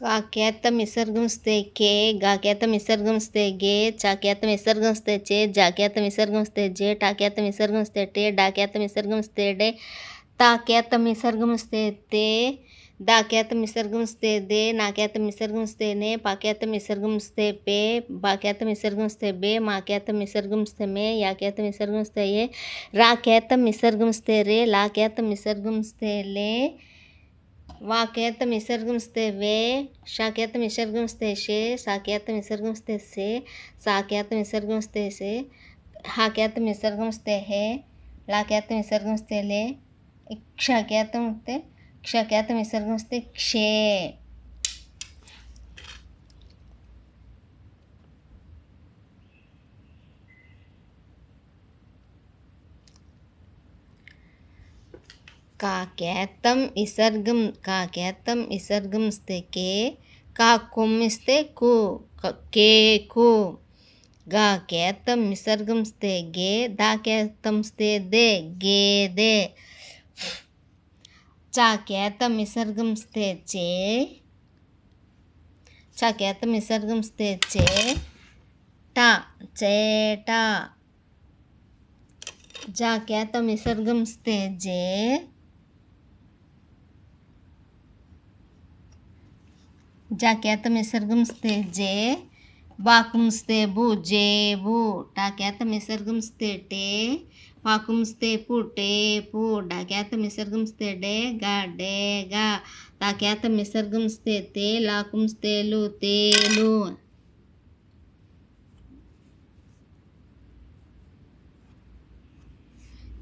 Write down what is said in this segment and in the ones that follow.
కాకేతం విసర్గంస్తే కే, గాకేతం విసర్గంస్తే గే, చాకేతం విసర్గంస్తే చే, జాకేతం విసర్గంస్తే జే, టాకేతం విసర్గంస్తే టే, డాకేతం విసర్గంస్తే డే, తాకేతం విసర్గంస్తే తే, దాకేతం విసర్గంస్తే దే, నాకేతం విసర్గంస్తే నే, పాకేతం విసర్గంస్తే పే, బాకేతం విసర్గంస్తే బే, మాకేతం విసర్గంస్తే మే, యాకేతం విసర్గంస్తే ఏ, రాకేతం విసర్గంస్తే రే, లాకేతం విసర్గంస్తే లే, వాకేతం విసర్గంస్తే వే, షాకేతం విసర్గంస్తే షే, సాకేతం విసర్గంస్తే సే, సాకేతం విసర్గంస్తే సే, హాకేతం విసర్గంస్తే హే, లాకేతం విసర్గంస్తే లే, క్షకేతం విసర్గంస్తే క్షే. కాకేతం విసర్గంస్తే కే, కాకుమ్మిస్తే కు, కేకు, గాకేతం విసర్గంస్తే గే, దాకేతంస్తే దే, గేదే, చాకేతం విసర్గంస్తే చే, చాకేతం విసర్గంస్తే చే, టా, చేట, జాకేతం విసర్గంస్తే జే, జాకేతం విసర్గంస్తే జే, బాకుంస్తే బు, జేబు, టాకేతం విసర్గంస్తే టే, పాకుంస్తే పు, టేపు, డాకేతం విసర్గంస్తే డే, డేగా, తాకేతం విసర్గంస్తే తే, లాకుంస్తే లు, తేలు,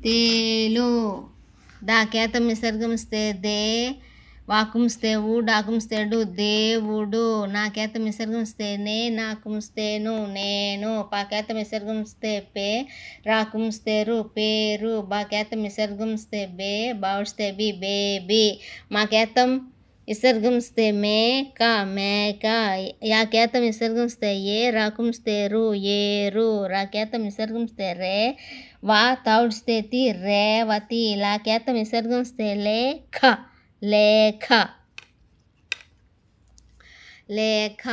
తేలు, దాకేతం విసర్గంస్తే దే, వాకుంస్తే ఊ, డాకుంస్తే డు, దేవుడు, నాకేతం విసర్గంస్తే నే, నాకుంస్తే ను, నేను, పాకేతం విసర్గంస్తే పే, రాకుంస్తే రు, పేరు, బాకేతం విసర్గంస్తే బే, బావుడిస్తే బి, బేబీ, మాకేతం విసర్గంస్తే మేక, మేక, యాకేతం విసర్గంస్తే ఏ, రాకుంస్తే రు, ఏరు, రాకేతం విసర్గంస్తే రే, వా తావుడిస్తే తి, రేవతి, లాకేతం విసర్గంస్తే లేఖ, లేఖ, లేఖ,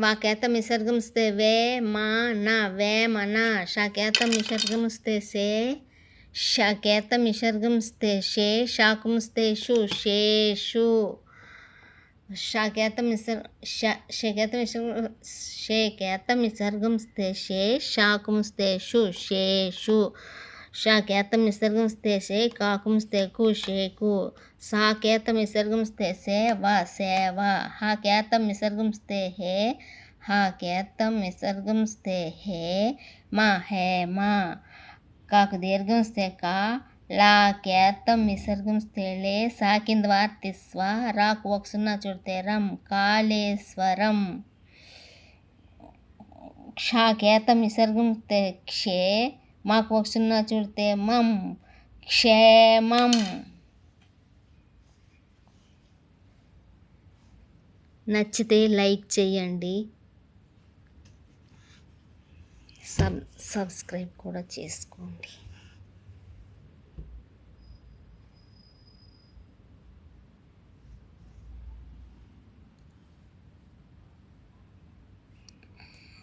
వాకేతం విసర్గంస్తే వే, మాన, వేమన, షాకేతం విసర్గంస్తే సే, షాకేతం విసర్గంస్తే షే, షాకుంస్తే షు, శేషు, షేకేతం విసర్గంస్తే షే, షాకుంస్తే షు, శేషు, షాకేతం విసర్గంస్తే షే, కాకుంస్తే కు, షేకు, సాకేతం విసర్గంస్తే సేవ, సేవ, హాకేతం విసర్గంస్తే హే, హాకేతం విసర్గంస్తే హే, మా, హేమ, కాకు దీర్ఘంస్తే కా, లాకేతం విసర్గంస్తే లే, సాకింద వార్తిస్వ, రాకు ఒక సున్నా చూడితే రం, కాళేశ్వరం, క్షాకేతం విసర్గంస్తే క్షే, మాకు ఒక సున్నా చూడితే మం, క్షేమం. నచ్చితే లైక్ చేయండి, సబ్స్క్రైబ్ కూడా చేసుకోండి.